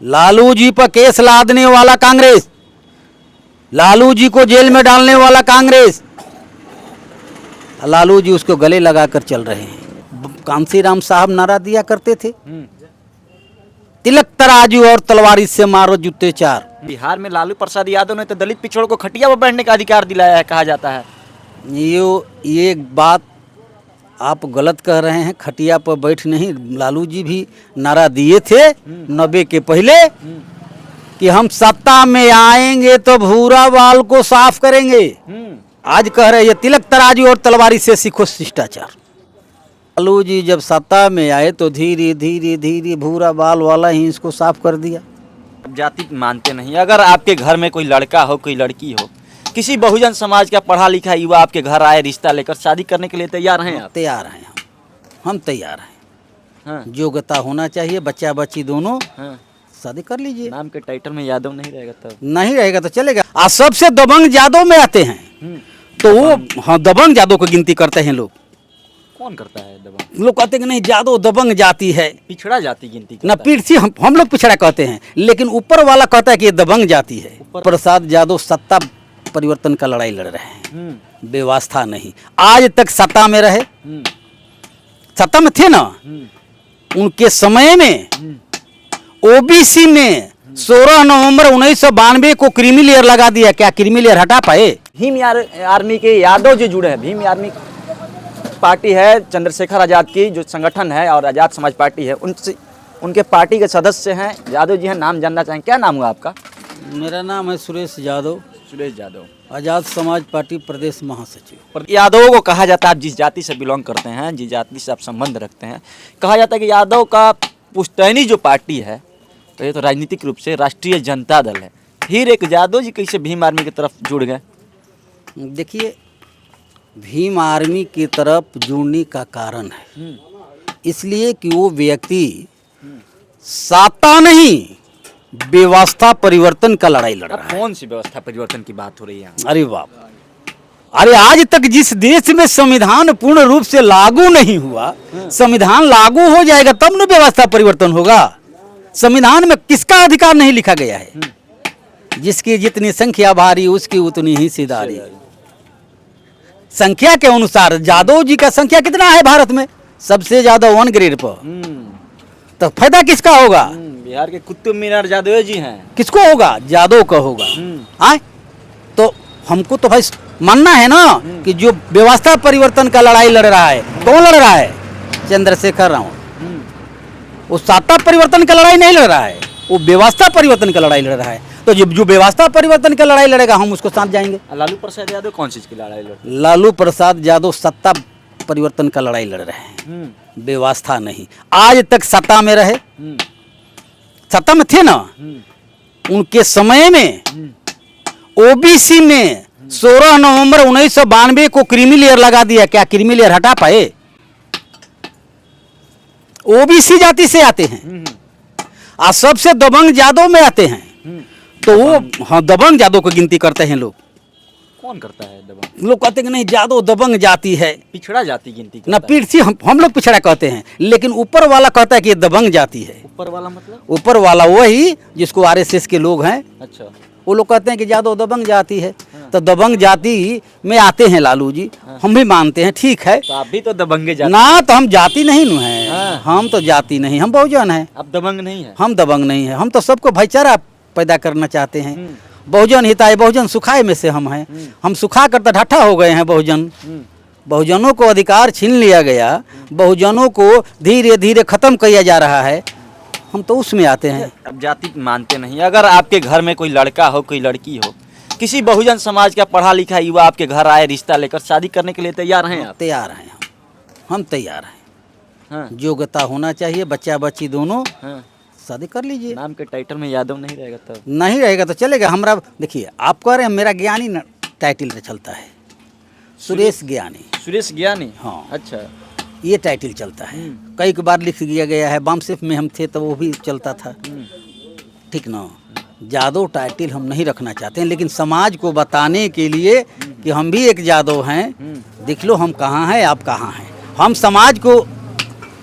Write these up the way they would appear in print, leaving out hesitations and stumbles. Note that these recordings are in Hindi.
लालू जी पर केस लादने वाला कांग्रेस, लालू जी को जेल में डालने वाला कांग्रेस, लालू जी उसको गले लगाकर चल रहे हैं। कांसीराम साहब नारा दिया करते थे, तिलक तराजू और तलवारी से मारो जूते चार। बिहार में लालू प्रसाद यादव ने तो दलित पिछड़ों को खटिया पर बैठने का अधिकार दिलाया है, कहा जाता है। ये बात आप गलत कह रहे हैं। खटिया पर बैठ नहीं, लालू जी भी नारा दिए थे 90 के पहले कि हम सत्ता में आएंगे तो भूरा बाल को साफ करेंगे। आज कह रहे हैं ये तिलक तराजू और तलवारी से सीखो शिष्टाचार। लालू जी जब सत्ता में आए तो धीरे धीरे धीरे भूरा बाल वाला ही इसको साफ कर दिया। जाति मानते नहीं। अगर आपके घर में कोई लड़का हो, कोई लड़की हो, किसी बहुजन समाज का पढ़ा लिखा युवा आपके घर आए रिश्ता लेकर, शादी करने के लिए तैयार हैं आप? तैयार हैं हम तैयार हैं। हाँ। योग्यता होना चाहिए, बच्चा बच्ची दोनों। हाँ। शादी कर लीजिए। नाम के टाइटल में यादव नहीं रहेगा तब? नहीं रहेगा तो चलेगा। आज सबसे दबंग यादव में आते हैं तो वो, हाँ, दबंग यादव को गिनती करते हैं लोग। कौन करता है दबंग? लोग कहते हैं कि नहीं यादव दबंग जाति है, पिछड़ा जाति गिनती ना पीठ से हम लोग पिछड़ा कहते हैं, लेकिन ऊपर वाला कहता है कि ये दबंग जाति है। प्रसाद यादव सत्ता परिवर्तन का लड़ाई लड़ रहे हैं, व्यवस्था नहीं। आज तक सत्ता में रहे, सत्ता में थे ना, उनके समय में ओबीसी में 16 नवंबर 1992 को क्रीमी लेयर लगा दिया। क्या क्रीमी लेयर हटा पाए? भीम आर्मी के यादव जो जुड़े हैं, भीम आर्मी पार्टी है चंद्रशेखर आजाद की जो संगठन है, और आजाद समाज पार्टी है, उनसे उनके पार्टी के सदस्य हैं यादव जी हैं। नाम जानना चाहें? क्या नाम हुआ आपका? मेरा नाम है सुरेश यादव, सुरेश यादव, आजाद समाज पार्टी प्रदेश महासचिव। यादवों को कहा जाता है, आप जिस जाति से बिलोंग करते हैं, जिस जाति से आप संबंध रखते हैं, कहा जाता है कि यादव का पुश्तैनी जो पार्टी है तो ये तो राजनीतिक रूप से राष्ट्रीय जनता दल है। फिर एक यादव जी कैसे भीम आर्मी की तरफ जुड़ गए? देखिए, भीम आर्मी की तरफ जुड़ने का कारण है इसलिए कि वो व्यक्ति सत्ता नहीं, व्यवस्था परिवर्तन का लड़ाई लड़ रहा है। कौन सी व्यवस्था परिवर्तन की बात हो रही है? अरे बाप, अरे आज तक जिस देश में संविधान पूर्ण रूप से लागू नहीं हुआ, संविधान लागू हो जाएगा तब न व्यवस्था परिवर्तन होगा। संविधान में किसका अधिकार नहीं लिखा गया है? जिसकी जितनी संख्या भारी उसकी उतनी ही सीधारी। संख्या के अनुसार यादव जी का संख्या कितना है भारत में? सबसे ज्यादा 1 ग्रेड पर। तो फायदा किसका होगा? बिहार के कुतुब मीनार यादव जी हैं। किसको होगा? यादव का होगा। आए तो हमको तो भाई मानना है ना कि जो व्यवस्था परिवर्तन का लड़ाई लड़ रहा है, कौन लड़ रहा है? चंद्रशेखर रावण। वो सत्ता परिवर्तन का लड़ाई नहीं लड़ रहा है, वो व्यवस्था परिवर्तन का लड़ाई लड़ रहा है। तो जो व्यवस्था परिवर्तन का लड़ाई लड़ेगा हम उसको साथ जाएंगे। लालू प्रसाद यादव कौन चीज की लड़ाई लड़? लालू प्रसाद यादव सत्ता परिवर्तन का लड़ाई लड़ रहे हैं, व्यवस्था नहीं। आज तक सत्ता में रहे, सत्ता में थे ना, उनके समय में ओबीसी में 16 नवंबर 1992 को क्रीमी लेयर लगा दिया। क्या क्रीमी लेयर हटा पाए? ओबीसी जाति से आते हैं, आज सबसे दबंग यादव में आते हैं तो वो, हाँ, दबंग यादव को गिनती करते हैं लोग। कौन करता है दबंग? लोग कहते हैं कि नहीं यादव दबंग जाति है, पिछड़ा जाति गिनती ना पीठ से हम लोग पिछड़ा कहते हैं, लेकिन ऊपर वाला कहता है कि ये दबंग जाति है। ऊपर वाला मतलब? ऊपर वाला वही जिसको आरएसएस के लोग हैं। अच्छा। वो लोग कहते हैं कि यादव दबंग जाति है। तो दबंग जाति में आते हैं लालू जी। हम भी मानते हैं, ठीक है। तो आप भी तो दबंगे जाति ना, तो हम जाति नहीं नु हैं। हम तो जाति नहीं, हम बहुजन हैं। आप दबंग नहीं है? हम दबंग नहीं है। हम तो सबको भाईचारा पैदा करना चाहते हैं। बहुजन हिताय बहुजन सुखाय में से हम हैं। हम सुखा कर तो ढट्ठा हो गए हैं बहुजन। बहुजनों को अधिकार छीन लिया गया, बहुजनों को धीरे धीरे खत्म किया जा रहा है, हम तो उसमें आते हैं। अब जाति मानते नहीं। अगर आपके घर में कोई लड़का हो, कोई लड़की हो, किसी बहुजन समाज का पढ़ा लिखा युवा आपके घर आए रिश्ता लेकर, शादी करने के लिए तैयार हैं आप? तैयार हैं हम तैयार हैं। योग्यता होना चाहिए, बच्चा बच्ची दोनों। शादी कर लीजिए। नाम के टाइटल में यादव नहीं रहेगा तब? नहीं रहेगा तो चलेगा। हमरा देखिए, आप कह रहे हैं मेरा ज्ञानी टाइटल चलता है, सुरेश ज्ञानी। सुरेश ज्ञानी? हाँ। अच्छा, ये टाइटल चलता है। कई बार लिख दिया गया है। बामसेफ में हम थे तो वो भी चलता था, ठीक ना। यादव टाइटल हम नहीं रखना चाहते हैं, लेकिन समाज को बताने के लिए कि हम भी एक यादव हैं, देख लो हम कहाँ हैं, आप कहाँ हैं। हम समाज को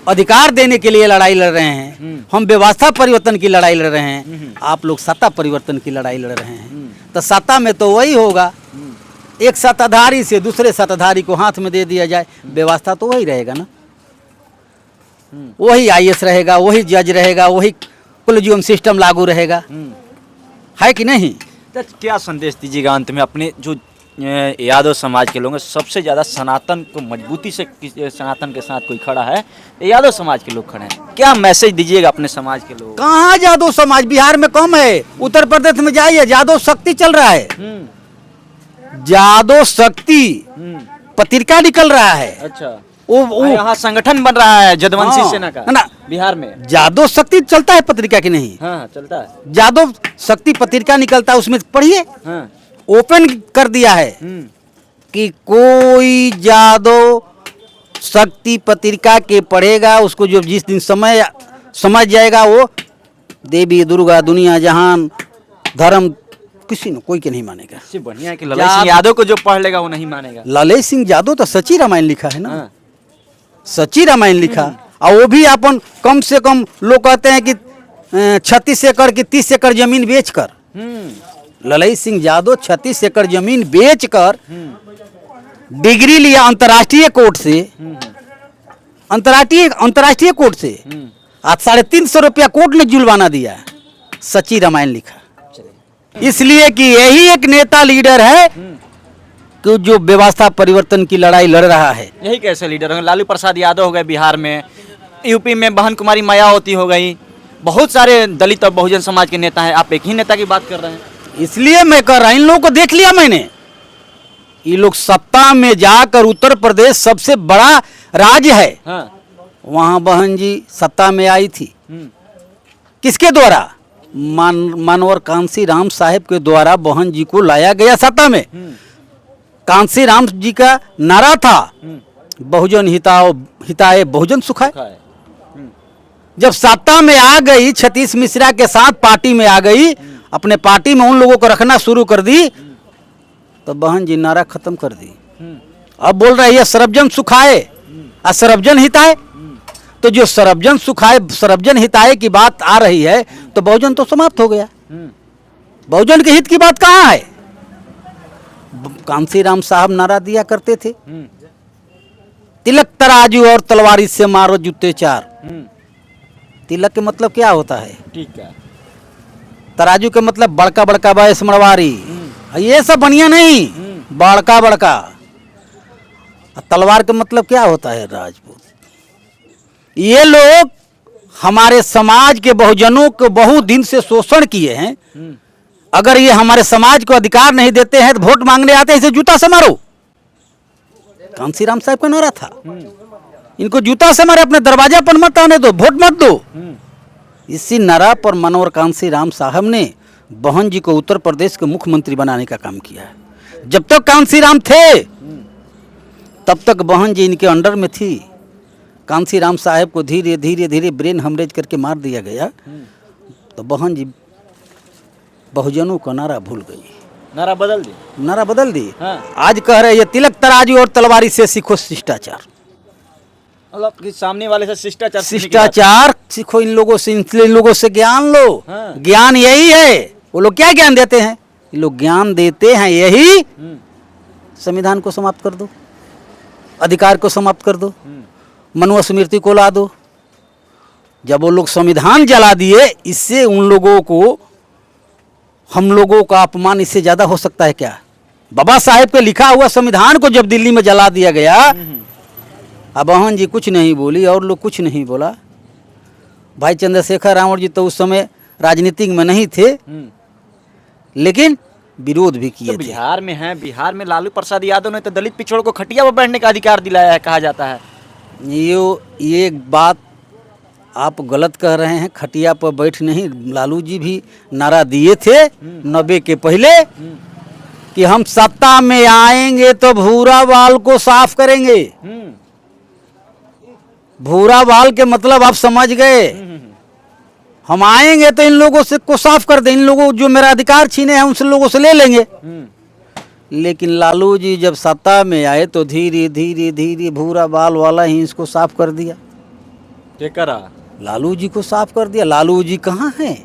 अधिकार देने के लिए लड़ाई लड़ रहे हैं, हम व्यवस्था परिवर्तन की लड़ाई लड़ रहे हैं, आप लोग सत्ता परिवर्तन की लड़ाई लड़ रहे हैं। तो सत्ता में तो वही होगा, एक सत्ताधारी से दूसरे सत्ताधारी को हाथ में दे दिया जाए, व्यवस्था तो वही रहेगा ना, वही आईएएस रहेगा, वही जज रहेगा, वही कोलेजियम सिस्टम लागू रहेगा, है कि नहीं? तो क्या संदेश दीजिएगा अंत में अपने जो यादव समाज के लोग हैं, सबसे ज़्यादा सनातन को मजबूती से सनातन के साथ कोई खड़ा है, यादव समाज के लोग खड़े हैं, क्या मैसेज दीजिएगा अपने समाज के लोग? कहाँ यादव समाज? बिहार में कम है, उत्तर प्रदेश में जाइए, यादव शक्ति चल रहा है, यादव शक्ति पत्रिका निकल रहा है। अच्छा, वो यहाँ संगठन बन रहा है जदवंशी हाँ, सेना का ना बिहार में। यादव शक्ति चलता है पत्रिका की नहीं? हाँ चलता है। यादव शक्ति पत्रिका निकलता है, उसमें पढ़िए, हाँ। ओपन कर दिया है कि कोई यादव शक्ति पत्रिका के पढ़ेगा, उसको जो जिस दिन समय समझ जाएगा, वो देवी दुर्गा दुनिया जहान धर्म किसी ने कोई के नहीं मानेगा। इससे बढ़िया है कि ललित सिंह यादव को जो पढ़ लेगा वो नहीं मानेगा। ललित सिंह यादव तो सच्ची रामायण लिखा है ना, हाँ। सच्ची रामायण लिखा, और वो भी अपन कम से कम लोग कहते हैं कि 36 एकड़ की 30 एकड़ जमीन बेचकर, ललित सिंह यादव 36 एकड़ जमीन बेचकर डिग्री लिया अंतर्राष्ट्रीय कोर्ट से, अंतर्राष्ट्रीय कोर्ट से, आज 350 रुपया कोर्ट ने जुर्माना दिया है, सच्ची रामायण लिखा। इसलिए कि यही एक नेता लीडर है कि जो व्यवस्था परिवर्तन की लड़ाई लड़ रहा है। यही कैसे लीडर होंगे? लालू प्रसाद यादव हो गए बिहार में, यूपी में बहन कुमारी मायावती हो गई, बहुत सारे दलित और बहुजन समाज के नेता हैं, आप एक ही नेता की बात कर रहे हैं। इसलिए मैं कह रहा हूं, इन लोगों को देख लिया मैंने, ये लोग सत्ता में जाकर, उत्तर प्रदेश सबसे बड़ा राज्य है, हाँ। वहां बहन जी सत्ता में आई थी, किसके द्वारा? मानवर कांसी राम साहब के द्वारा बहन जी को लाया गया सत्ता में। कांसी राम जी का नारा था बहुजन हिताय बहुजन सुखाय। जब सत्ता में आ गई, सतीश मिश्रा के साथ पार्टी में आ गई, अपने पार्टी में उन लोगों को रखना शुरू कर दी, तो बहन जी नारा खत्म कर दी। अब बोल रही है सर्वजन सुखाए और सर्वजन हिताय। तो जो सर्वजन सुखाए सर्वजन हिताय की बात आ रही है, तो बहुजन तो समाप्त हो गया। बहुजन के हित की बात कहाँ है? कांसीराम साहब नारा दिया करते थे, तिलक तराजू और तलवारी से मारो जूते चार। तिलक के मतलब क्या होता है? ठीक है। तराजू के मतलब बड़का बड़का बायस मड़वारी, ये सब बढ़िया नहीं, बड़का बड़का। तलवार का मतलब क्या होता है? राजपूत। ये लोग हमारे समाज के बहुजनों को बहुत दिन से शोषण किए हैं। अगर ये हमारे समाज को अधिकार नहीं देते हैं तो वोट मांगने आते हैं, इसे जूता से मारो। कांसीराम साहब का नारा था, इनको जूता से मारे, अपने दरवाजा पर मत आने दो, वोट मत दो। इसी नारा पर मनोहर कांसीराम साहब ने बहन जी को उत्तर प्रदेश के मुख्यमंत्री बनाने का काम किया है। जब तक कांसीराम थे तब तक बहन जी इनके अंडर में थी। कांसीराम साहब को धीरे धीरे धीरे ब्रेन हेमरेज करके मार दिया गया, तो बहन जी बहुजनों का नारा भूल गई, नारा बदल दी, नारा बदल दी। हाँ। आज कह रहे ये तिलक तराजू और तलवारी से सीखो शिष्टाचार। मतलब कि सामने वाले से शिष्टाचार शिष्टाचार सीखो, इन लोगों से ज्ञान लो। हाँ। ज्ञान यही है। वो लोग क्या ज्ञान देते हैं? ये लोग ज्ञान देते हैं यही, संविधान को समाप्त कर दो, अधिकार को समाप्त कर दो, मनुस्मृति को ला दो। जब वो लोग संविधान जला दिए, इससे उन लोगों को, हम लोगों का अपमान इससे ज्यादा हो सकता है क्या? बाबा साहेब के लिखा हुआ संविधान को जब दिल्ली में जला दिया गया, अब बहन जी कुछ नहीं बोली और लोग कुछ नहीं बोला। भाई चंद्रशेखर रावण जी तो उस समय राजनीतिक में नहीं थे, लेकिन विरोध भी किए तो थे। बिहार में है, बिहार में लालू प्रसाद यादव ने तो दलित पिछड़ों को खटिया पर बैठने का अधिकार दिलाया है, कहा जाता है। ये बात आप गलत कह रहे हैं। खटिया पर बैठ नहीं, लालू जी भी नारा दिए थे 90 के पहले कि हम सत्ता में आएंगे तो भूरा बाल को साफ करेंगे। भूरा बाल के मतलब आप समझ गए। हम आएंगे तो इन लोगों से को साफ कर दें, इन लोगों जो मेरा अधिकार छीने हैं उन लोगों से ले लेंगे। लेकिन लालू जी जब सत्ता में आए तो धीरे धीरे धीरे भूरा बाल वाला ही इसको साफ कर दिया। क्या करा? लालू जी को साफ कर दिया। लालू जी कहाँ हैं?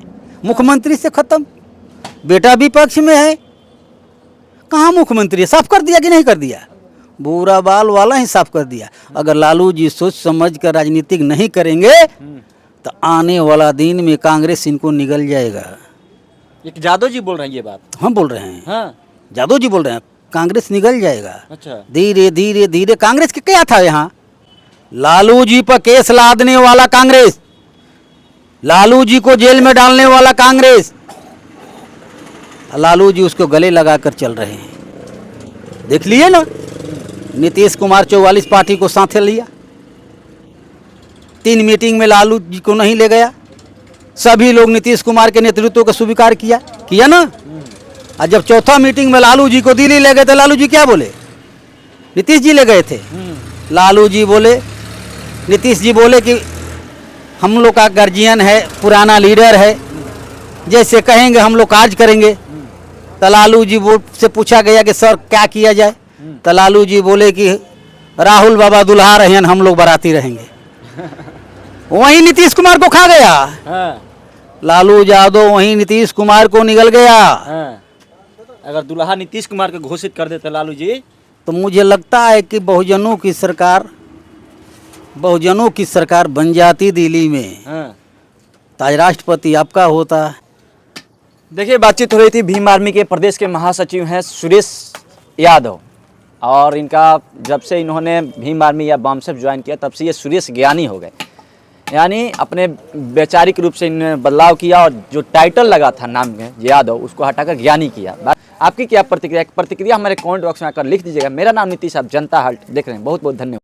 मुख्यमंत्री से खत्म। बेटा भी पक्ष में है, कहाँ मुख्यमंत्री है? साफ कर दिया कि नहीं कर दिया? बुरा बाल वाला ही साफ कर दिया। अगर लालू जी सोच समझ कर राजनीतिक नहीं करेंगे तो आने वाला दिन में कांग्रेस इनको निगल जाएगा। ये यादव जी बोल रहे हैं ये बात? हम बोल रहे हैं, हाँ। यादव जी बोल रहे हैं, कांग्रेस निगल जाएगा। अच्छा। धीरे धीरे धीरे। कांग्रेस के क्या था यहाँ? लालू जी पर केस लादने वाला कांग्रेस, लालू जी को जेल में डालने वाला कांग्रेस, लालू जी उसको गले लगाकर चल रहे हैं। देख लिए ना, नीतीश कुमार 44 पार्टी को साथे लिया, 3 मीटिंग में लालू जी को नहीं ले गया, सभी लोग नीतीश कुमार के नेतृत्व को स्वीकार किया ना। और जब चौथा मीटिंग में लालू जी को दिल्ली ले गए तो लालू जी क्या बोले? नीतीश जी ले गए थे, लालू जी बोले, नीतीश जी बोले कि हम लोग का गार्जियन है, पुराना लीडर है, जैसे कहेंगे हम लोग काज करेंगे। तो लालू जी से पूछा गया कि सर क्या किया जाए? तो लालू जी बोले कि राहुल बाबा दुल्हा रहें, हम लोग बाराती रहेंगे। वहीं नीतीश कुमार को खा गया। हाँ। लालू यादव वहीं नीतीश कुमार को निगल गया। हाँ। अगर दुल्हा नीतीश कुमार को घोषित कर देते लालू जी, तो मुझे लगता है कि बहुजनों की सरकार बन जाती दिल्ली में। हाँ। तो आज राष्ट्रपति आपका होता। देखिए, बातचीत हो रही थी भीम आर्मी के प्रदेश के महासचिव हैं सुरेश यादव, और इनका जब से इन्होंने भीम आर्मी या बामसेफ ज्वाइन किया तब से ये सुरेश ज्ञानी हो गए, यानी अपने वैचारिक रूप से इन्होंने बदलाव किया और जो टाइटल लगा था नाम में यादव उसको हटाकर ज्ञानी किया। आपकी क्या प्रतिक्रिया हमारे कमेंट बॉक्स में आकर लिख दीजिएगा। मेरा नाम नीतीश, आप जनता हल्ट देख रहे हैं। बहुत बहुत धन्यवाद।